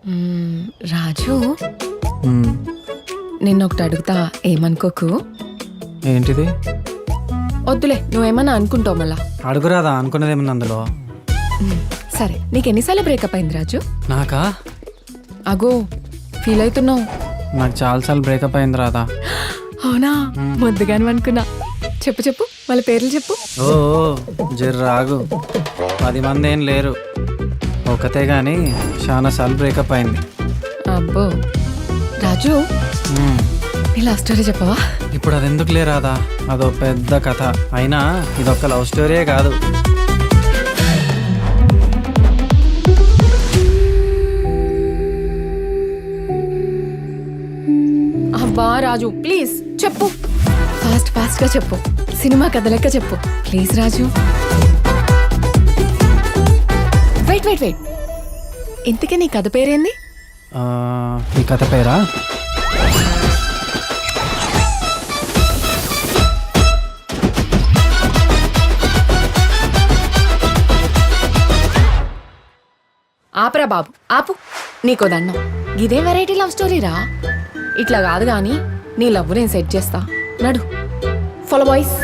రాజు మ్మ్. నిన్నొకటి అడుగుతా, ఏమనుకోకు. ఏంటిది? వద్దులే, నువ్వేమన్నా అనుకుంటావు మళ్ళా. అడుగురాదా, అనుకున్నది ఏముంది అందులో? సరే, నీకెన్నిసార్లు బ్రేకప్ అయింది రాజు? నాకా? అగో ఫీల్ అవుతున్నావు. నాకు చాలాసార్లు బ్రేకప్ అయింది రాదా. అవునా? ముద్దుగాను అనుకున్నా. చెప్పు చెప్పు, వాళ్ళ పేర్లు చెప్పు. ఓ జర్రాగు, 10 మంది ఏం లేరు, ఒకతే గాని చాలాసార్లు బ్రేకప్ అయింది. అబ్బో రాజు, మ్మ్. నీ లవ్ స్టోరీ చెప్పవా? ఇప్పుడు అది ఎందుకు లేరాదా, అదో పెద్ద కథ. అయినా ఇదొక్క లవ్ స్టోరీయే కాదు. అబ్బా రాజు ప్లీజ్ చెప్పు, ఫాస్ట్ ఫాస్ట్ గా చెప్పు, సినిమా కథ లెక్క చెప్పు please Raju. Wait wait wait, ఇంతకీ నీ కథ పేరేంది? ఈ కథ పేరా? ఆపరా బాబు, ఆపు. నీకో దండం, ఇదే వెరైటీ లవ్ స్టోరీ రా. ఇట్లా కాదు గాని నీ లవ్ నేను సెట్ చేస్తా. నడు, ఫాలో బాయ్స్.